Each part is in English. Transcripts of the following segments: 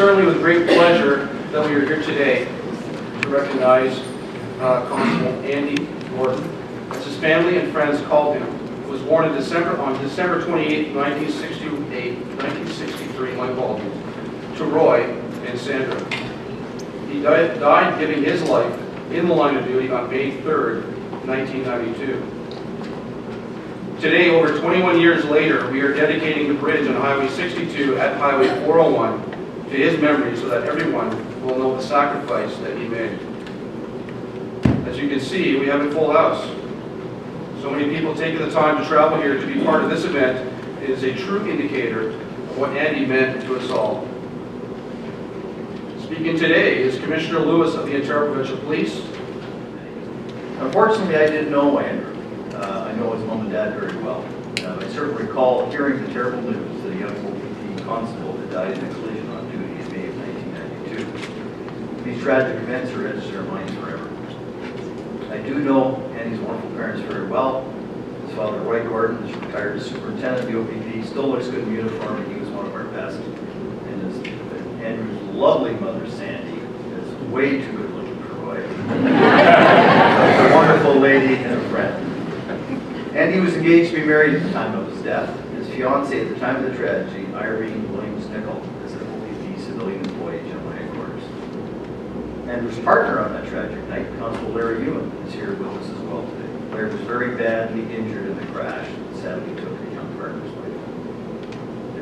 certainly with great pleasure that we are here today to recognize Constable Andy Gordon, as his family and friends called him. He was born on December 28, 1963, my apologies, to Roy and Sandra. He died giving his life in the line of duty on May 3rd, 1992. Today, over 21 years later, we are dedicating the bridge on Highway 62 at Highway 401 to his memory so that everyone will know the sacrifice that he made. As you can see, we have a full house. So many people taking the time to travel here to be part of this event is a true indicator of what Andy meant to us all. Speaking today is Commissioner Lewis of the Ontario Provincial Police. Unfortunately, I didn't know Andrew. I know his mom and dad very well. I certainly recall hearing the terrible news that a young OPP constable had died in a collision on duty in May of 1992. These tragic events are etched in our minds forever. I do know Andy's wonderful parents very well. His father, Roy Gordon, is retired as superintendent of the OPP, still looks good in uniform, and he was one of our best. And Andrew's lovely mother, Sandy, is way too good looking for Roy. A wonderful lady and a friend. Andy was engaged to be married at the time of his death. His fiancée at the time of the tragedy, Irene Williams-Nicol, is an OPP civilian employee at General Headquarters. Andrew's partner on that tragic night, Constable Larry Ewan, is here with us as well today. Larry was very badly injured in the crash and sadly took a young partner's life.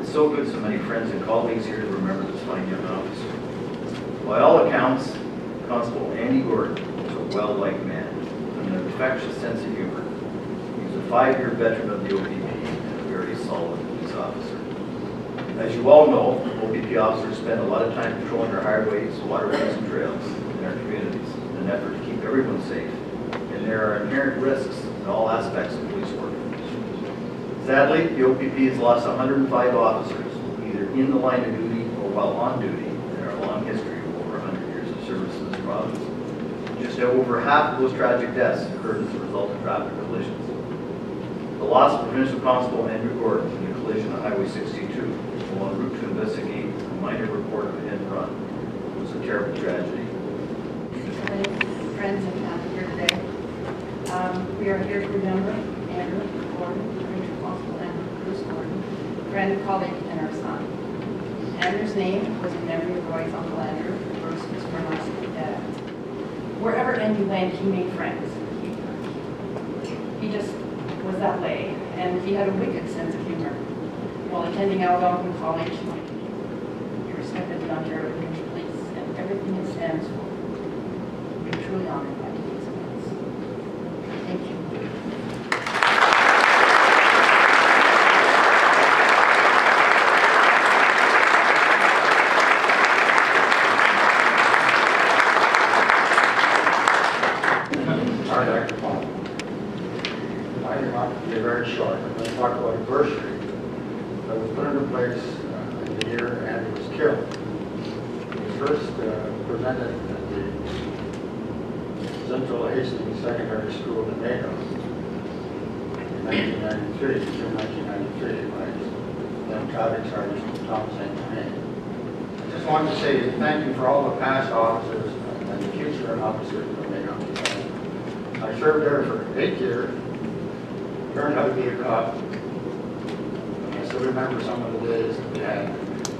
It's so good so many friends and colleagues here to remember this fine young officer. By all accounts, Constable Andy Gordon was a well-liked man with an infectious sense of humor. He was a 5-year veteran of the OPP and a very solid police officer. As you all know, OPP officers spend a lot of time patrolling our highways, waterways, and trails in our communities in an effort to keep everyone safe. And there are inherent risks in all aspects of police work. Sadly, the OPP has lost 105 officers, either in the line of duty or while on duty, in our long history of over 100 years of service in this province. Just over half of those tragic deaths occurred as a result of traffic collisions. The loss of Provincial Constable Andrew Gordon in a collision on Highway 62 while en route to investigate a minor report of a hit and run was a terrible tragedy. Friends and family here today. We are here to remember Andrew Gordon, Provincial Constable Andrew Bruce Gordon, friend, colleague, and our son. Andrew's name was in memory of Roy's uncle Andrew, Bruce was from us dad. Wherever Andy went, he made friends. He just was that way, and he had a wicked sense of humor. While attending Algonquin College, he respected the Ontario Provincial Police and everything it stands for. We're truly honored by today's events. Thank you. Sorry, Dr. Paul. I am not to be very short. I'm going to talk about adversity that was put into place in the year Andy was killed. He was first presented at the Central Hastings Secondary School in Madoc in 1993, June 1993, by then traffic sergeant Tom St. Germain. I just wanted to say thank you for all the past officers and the future officers of Madoc. I served there for 8 years, learned how to be a cop. I still remember some of the days that we had,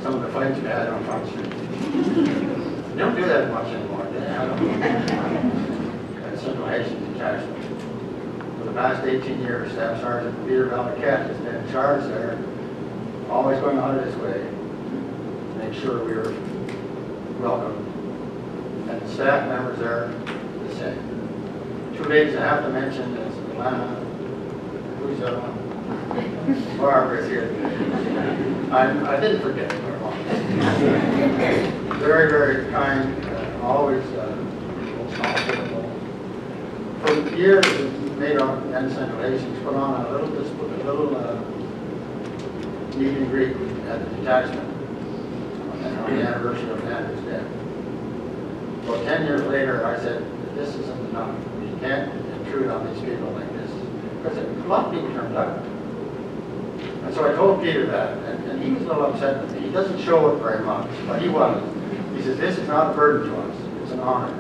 some of the fights we had on Front Street. You don't do that much anymore, do you? I don't know. At Central Hastings Detachment. For the past 18 years, Staff Sergeant Peter Valmaquette has been in charge there, always going out of his way to make sure we were welcome. And the staff members there, the same. 2 ladies I have to mention is Alana, who's the other one? Barbara's here. I didn't forget her. Very, very kind, always hospitable. For years, Madoc and Central Hastings put on a little meet and greet at the detachment on the anniversary of Andrew's death. Well, 10 years later, I said, this isn't enough. You can't intrude on these people like this. Because a lot of people turned up. And so I told Peter that, and he was a little upset with me. He doesn't show it very much, but he was. He says, this is not a burden to us, it's an honor.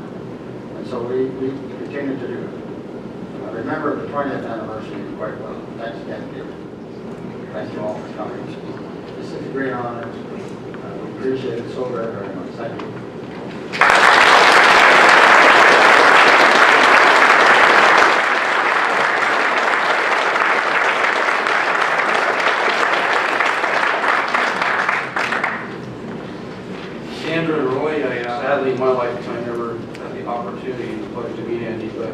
And so we continue to do it. I remember the 20th anniversary quite well. Thanks again, Peter. Thank you all for coming. This is a great honor. We appreciate it so very, very much. Thank you. Sandra and Roy, sadly in my lifetime never had the opportunity and pleasure to meet Andy, but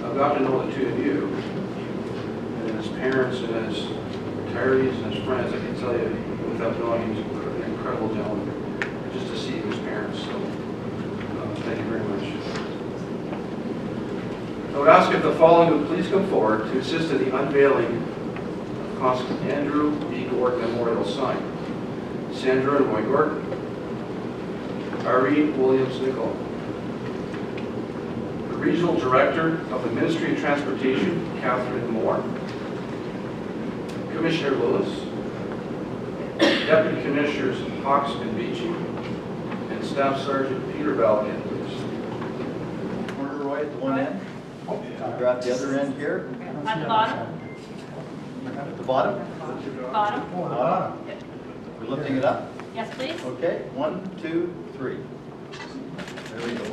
I've got to know the two of you, and as parents and as retirees and as friends, I can tell you without knowing he's an incredible gentleman, just to see him as parents, so thank you very much. I would ask if the following would please come forward to assist in the unveiling of Constable Andrew B. Gordon Memorial Sign. Sandra and Roy Gordon. Irene Williams-Nicol. The Regional Director of the Ministry of Transportation, Catherine Moore. Commissioner Lewis. Deputy Commissioners Hawks and Beachy. And Staff Sergeant Peter Balligan, please. Corner Roy at the one end. Grab the other end here. At the bottom? At the bottom. Bottom? Bottom. We're lifting it up. Yes, please. Okay, 1, 2, 3. There we go.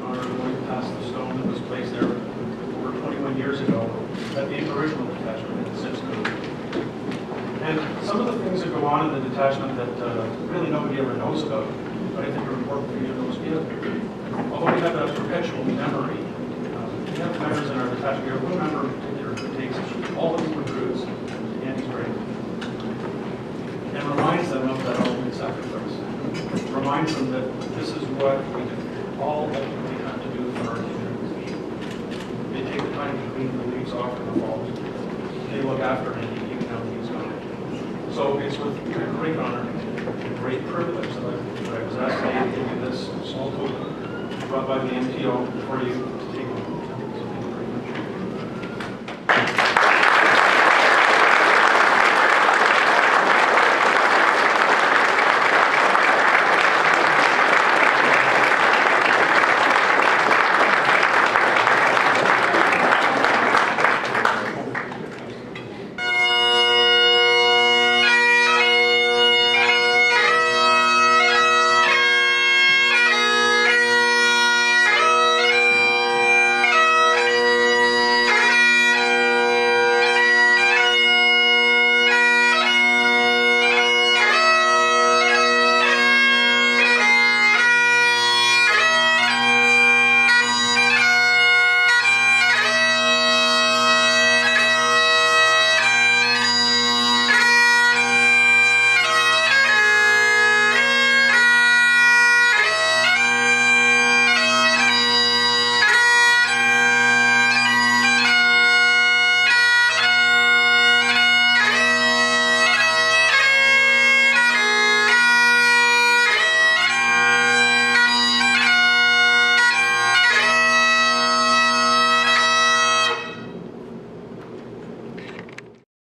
Honor going past the stone that was placed there over 21 years ago, at the original detachment in the 6th Group. And some of the things that go on in the detachment that really nobody ever knows about, but I think are important for you to know. Although we have that perpetual memory, we have members in our detachment. We have one member in particular who takes all of the recruits to Andy's grave and reminds them of that ultimate sacrifice. Reminds them that this is what we all ultimately have to do for our communities. They take the time to clean the leaves off in the fall. They look after him even now that he's gone. So it's with great honor and great privilege that I was asked to give you this small token brought by the MTO for you to take home.